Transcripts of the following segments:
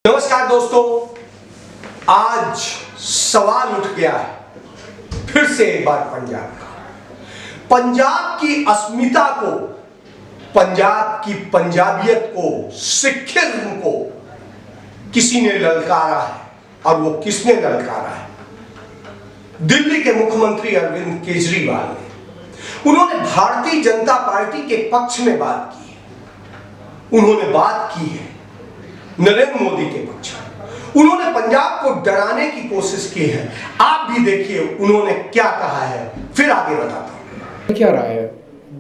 नमस्कार दोस्तों, आज सवाल उठ गया है फिर से एक बार पंजाब का। पंजाब की अस्मिता को, पंजाब की पंजाबियत को, सिखिज्म को किसी ने ललकारा है। और वो किसने ललकारा है? दिल्ली के मुख्यमंत्री अरविंद केजरीवाल ने। उन्होंने भारतीय जनता पार्टी के पक्ष में बात की है। उन्होंने बात की है नरेंद्र मोदी के पक्ष में। उन्होंने पंजाब को डराने की कोशिश की है। आप भी देखिए उन्होंने क्या कहा है, फिर आगे बताता हूं। क्या राय है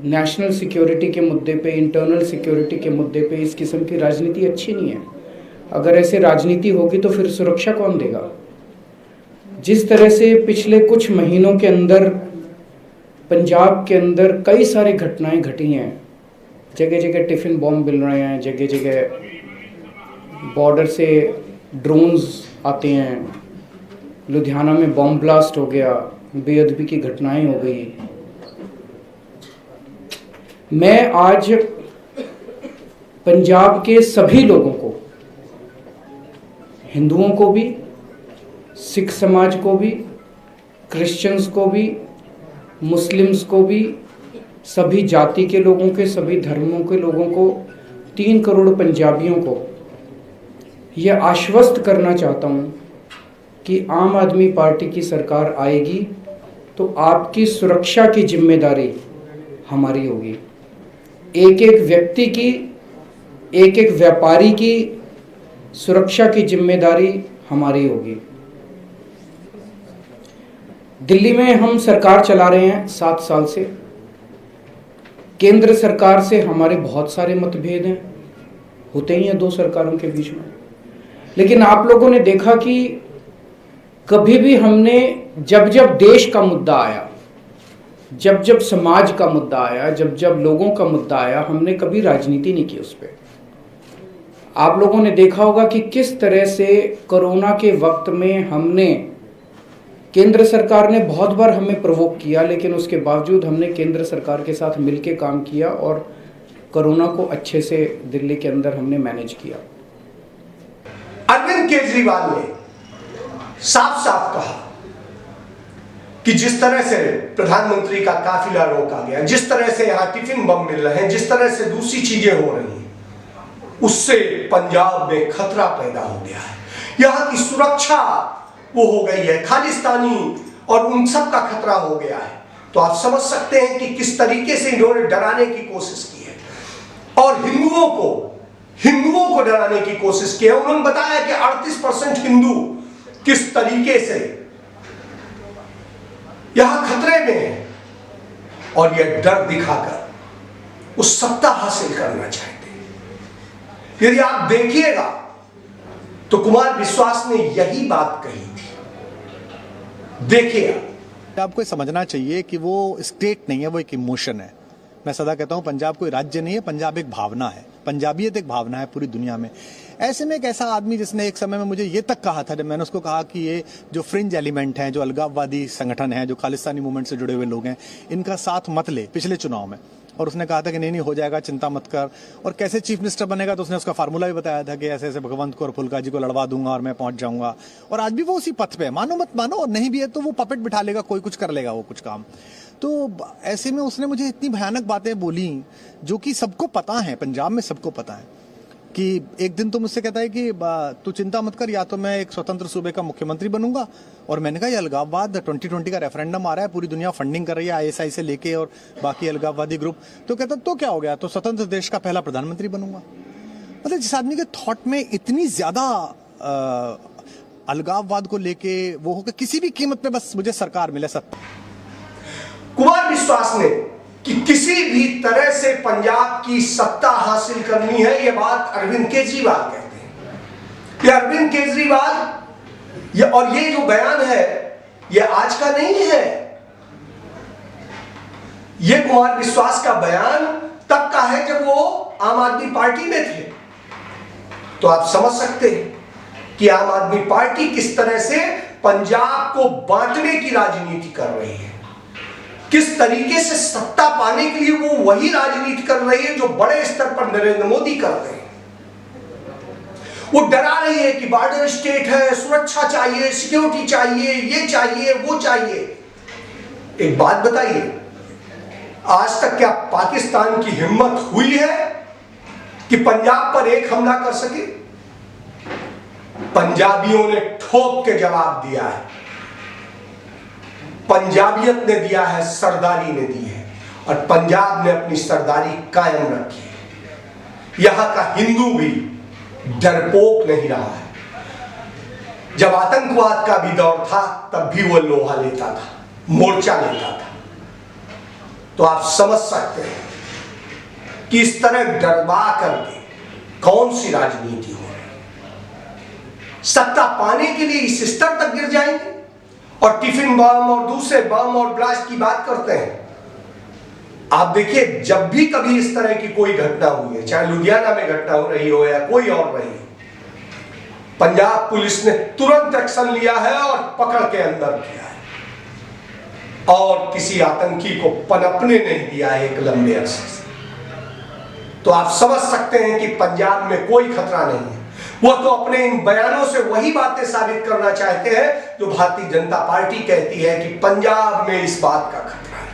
नेशनल सिक्योरिटी के मुद्दे पे, इंटरनल सिक्योरिटी के मुद्दे पे? इस किस्म की राजनीति अच्छी नहीं है। अगर ऐसे राजनीति होगी तो फिर सुरक्षा कौन देगा? जिस तरह से पिछले कुछ महीनों के अंदर पंजाब के अंदर कई सारी घटनाएं घटी हैं, जगह जगह टिफिन बॉम्ब मिल रहे हैं, जगह जगह बॉर्डर से ड्रोन्स आते हैं, लुधियाना में बॉम्ब ब्लास्ट हो गया, बेअदबी की घटनाएं हो गई। मैं आज पंजाब के सभी लोगों को, हिंदुओं को भी, सिख समाज को भी, क्रिश्चियंस को भी, मुस्लिम्स को भी, सभी जाति के लोगों के, सभी धर्मों के लोगों को, 3 करोड़ पंजाबियों को यह आश्वस्त करना चाहता हूं कि आम आदमी पार्टी की सरकार आएगी तो आपकी सुरक्षा की जिम्मेदारी हमारी होगी। एक एक व्यक्ति की, एक एक व्यापारी की सुरक्षा की जिम्मेदारी हमारी होगी। दिल्ली में हम सरकार चला रहे हैं 7 साल से। केंद्र सरकार से हमारे बहुत सारे मतभेद हैं, होते ही हैं 2 सरकारों के बीच में। लेकिन आप लोगों ने देखा कि कभी भी हमने जब जब देश का मुद्दा आया, जब जब समाज का मुद्दा आया, जब जब लोगों का मुद्दा आया, हमने कभी राजनीति नहीं की उस पर। आप लोगों ने देखा होगा कि किस तरह से कोरोना के वक्त में हमने, केंद्र सरकार ने बहुत बार हमें प्रोवोक किया, लेकिन उसके बावजूद हमने केंद्र सरकार के साथ मिलकर काम किया और कोरोना को अच्छे से दिल्ली के अंदर हमने मैनेज किया। अरविंद केजरीवाल ने साफ साफ कहा कि जिस तरह से प्रधानमंत्री का काफिला रोका गया, जिस तरह से यहां टिफिन बम मिल रहे हैं, जिस तरह से दूसरी चीजें हो रही हैं, उससे पंजाब में खतरा पैदा हो गया है। यहां की सुरक्षा वो हो गई है, खालिस्तानी और उन सब का खतरा हो गया है। तो आप समझ सकते हैं कि किस तरीके से इन्होंने डराने की कोशिश की है और हिंदुओं को डराने की कोशिश की है। उन्होंने बताया कि 38% हिंदू किस तरीके से यहां खतरे में है और यह डर दिखाकर वो सत्ता हासिल करना चाहते हैं। यदि आप देखिएगा तो कुमार विश्वास ने यही बात कही थी। देखिए, आपको समझना चाहिए कि वो स्टेट नहीं है, वो एक इमोशन है। मैं सदा कहता हूं पंजाब कोई राज्य नहीं है, पंजाब एक भावना है, पंजाबियत एक भावना है पूरी दुनिया में। ऐसे में एक ऐसा आदमी जिसने एक समय में मुझे ये तक कहा था, जब मैंने उसको कहा कि ये जो फ्रिंज एलिमेंट हैं, जो अलगाववादी संगठन है, जो खालिस्तानी मूवमेंट से जुड़े हुए लोग हैं, इनका साथ मत ले पिछले चुनाव में। और उसने कहा था कि नहीं हो जाएगा, चिंता मत कर। और कैसे चीफ मिनिस्टर बनेगा तो उसने उसका फार्मूला भी बताया था कि ऐसे ऐसे भगवंत को और फुल्का जी को लड़वा दूंगा और मैं पहुंच जाऊंगा। और आज भी वो उसी पथ पे है, मानो मत मानो, और नहीं भी है तो वो पपेट बिठा लेगा, कोई कुछ कर लेगा वो कुछ काम। तो ऐसे में उसने मुझे इतनी भयानक बातें बोली जो कि सबको पता है, पंजाब में सबको पता है। कि एक दिन तो मुझसे कहता है कि तू चिंता मत कर, या तो मैं एक स्वतंत्र सूबे का मुख्यमंत्री बनूंगा। और मैंने कहा ये अलगाववाद 2020 का रेफरेंडम आ रहा है, पूरी दुनिया फंडिंग कर रही है ISI से लेके और बाकी अलगाववादी ग्रुप। तो कहता तो क्या हो गया, तो स्वतंत्र देश का पहला प्रधानमंत्री बनूंगा। मतलब जिस आदमी के थॉट में इतनी ज्यादा अलगाववाद को लेके वो हो कि किसी भी कीमत पे बस मुझे सरकार मिले, सत्ता। कुमार विश्वास ने कि किसी भी तरह से पंजाब की सत्ता हासिल करनी है, यह बात अरविंद केजरीवाल कहते हैं। ये अरविंद केजरीवाल और ये जो बयान है ये आज का नहीं है, ये कुमार विश्वास का बयान तब का है जब वो आम आदमी पार्टी में थे। तो आप समझ सकते हैं कि आम आदमी पार्टी किस तरह से पंजाब को बांटने की राजनीति कर रही है, किस तरीके से सत्ता पाने के लिए वो वही राजनीति कर रही है जो बड़े स्तर पर नरेंद्र मोदी करते हैं। वो डरा रही है कि बॉर्डर स्टेट है, सुरक्षा चाहिए, सिक्योरिटी चाहिए, ये चाहिए, वो चाहिए। एक बात बताइए, आज तक क्या पाकिस्तान की हिम्मत हुई है कि पंजाब पर एक हमला कर सके? पंजाबियों ने ठोक के जवाब दिया है, पंजाबियत ने दिया है, सरदारी ने दी है, और पंजाब ने अपनी सरदारी कायम रखी है। यहां का हिंदू भी डरपोक नहीं रहा है। जब आतंकवाद का भी दौर था तब भी वो लोहा लेता था, मोर्चा लेता था। तो आप समझ सकते हैं कि इस तरह डरवा करके कौन सी राजनीति हो रही है। सत्ता पाने के लिए इस स्तर तक गिर जाएंगे और टिफिन बम और दूसरे बम और ब्लास्ट की बात करते हैं। आप देखिए, जब भी कभी इस तरह की कोई घटना हुई है, चाहे लुधियाना में घटना हो रही हो या कोई और रही हो, पंजाब पुलिस ने तुरंत एक्शन लिया है और पकड़ के अंदर किया है और किसी आतंकी को पनपने नहीं दिया है एक लंबे अरसे से। तो आप समझ सकते हैं कि पंजाब में कोई खतरा नहीं है। वो तो अपने इन बयानों से वही बातें साबित करना चाहते हैं जो भारतीय जनता पार्टी कहती है कि पंजाब में इस बात का खतरा है,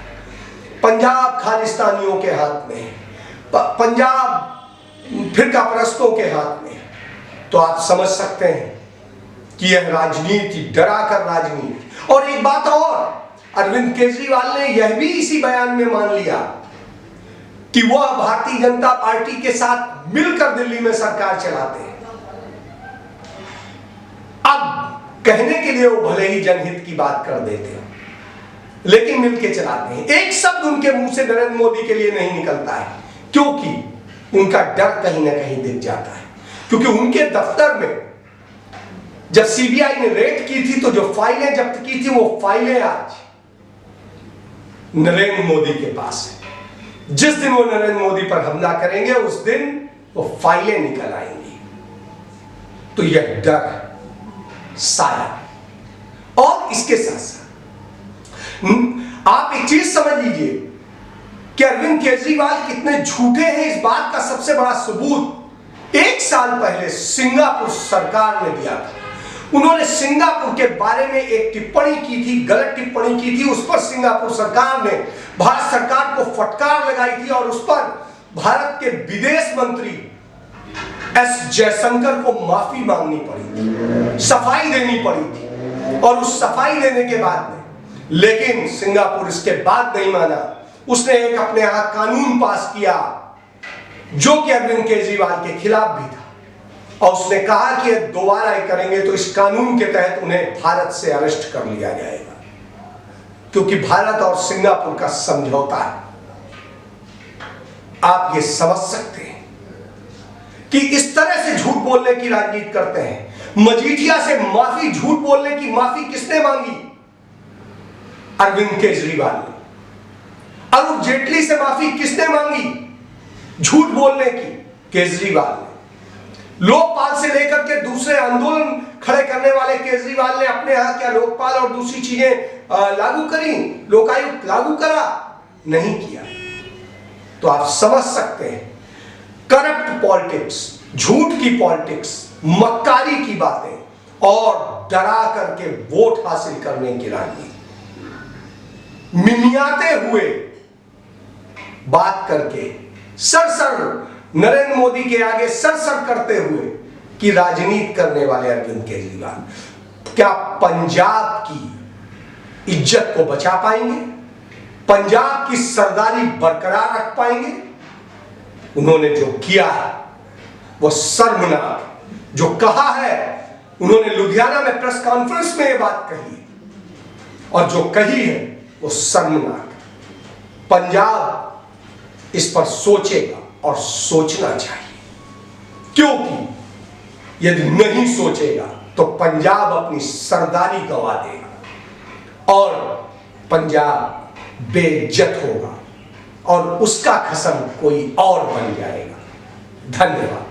पंजाब खालिस्तानियों के हाथ में है, पंजाब फिरका परस्तों के हाथ में है। तो आप समझ सकते हैं कि यह राजनीति, डराकर राजनीति। और एक बात और, अरविंद केजरीवाल ने यह भी इसी बयान में मान लिया कि वह भारतीय जनता पार्टी के साथ मिलकर दिल्ली में सरकार चलाते हैं। अब कहने के लिए वो भले ही जनहित की बात कर देते हो, लेकिन मिलके चलाते हैं। एक शब्द उनके मुंह से नरेंद्र मोदी के लिए नहीं निकलता है, क्योंकि उनका डर कहीं ना कहीं दिख जाता है। क्योंकि उनके दफ्तर में जब सीबीआई ने रेड की थी तो जो फाइलें जब्त की थी वो फाइलें आज नरेंद्र मोदी के पास है। जिस दिन वो नरेंद्र मोदी पर हमला करेंगे उस दिन वो फाइलें निकल आएंगी। तो यह डर साया। और इसके साथ साथ आप एक चीज समझ लीजिए कि अरविंद केजरीवाल कितने झूठे हैं, इस बात का सबसे बड़ा सबूत 1 साल पहले सिंगापुर सरकार ने दिया था। उन्होंने सिंगापुर के बारे में एक टिप्पणी की थी, गलत टिप्पणी की थी। उस पर सिंगापुर सरकार ने भारत सरकार को फटकार लगाई थी और उस पर भारत के विदेश मंत्री एस जयशंकर को माफी मांगनी पड़ी थी, सफाई देनी पड़ी थी। और उस सफाई देने के बाद में लेकिन सिंगापुर इसके बाद नहीं माना। उसने एक अपने यहां कानून पास किया जो कि अरविंद केजरीवाल के खिलाफ भी था, और उसने कहा कि दोबारा करेंगे तो इस कानून के तहत उन्हें भारत से अरेस्ट कर लिया जाएगा, क्योंकि भारत और सिंगापुर का समझौता है। आप ये समझ सकते हैं कि इस तरह से झूठ बोलने की राजनीति करते हैं। मजीठिया से माफी, झूठ बोलने की माफी किसने मांगी? अरविंद केजरीवाल ने। अरुण जेटली से माफी किसने मांगी झूठ बोलने की? केजरीवाल ने। लोकपाल से लेकर के दूसरे आंदोलन खड़े करने वाले केजरीवाल ने अपने यहां क्या लोकपाल और दूसरी चीजें लागू करी? लोकायुक्त लागू करा? नहीं किया। तो आप समझ सकते हैं करप्ट पॉलिटिक्स, झूठ की पॉलिटिक्स, मक्कारी की बातें और डरा करके वोट हासिल करने की राजनीति, मिमियाते हुए बात करके सर नरेंद्र मोदी के आगे सर करते हुए की राजनीति करने वाले अरविंद केजरीवाल क्या पंजाब की इज्जत को बचा पाएंगे? पंजाब की सरदारी बरकरार रख पाएंगे? उन्होंने जो किया है वो शर्मनाक। जो कहा है, उन्होंने लुधियाना में प्रेस कॉन्फ्रेंस में ये बात कही और जो कही है वो शर्मनाक। पंजाब इस पर सोचेगा और सोचना चाहिए, क्योंकि यदि नहीं सोचेगा तो पंजाब अपनी सरदारी गंवा देगा और पंजाब बेइज्जत होगा और उसका खसम कोई और बन जाएगा। धन्यवाद।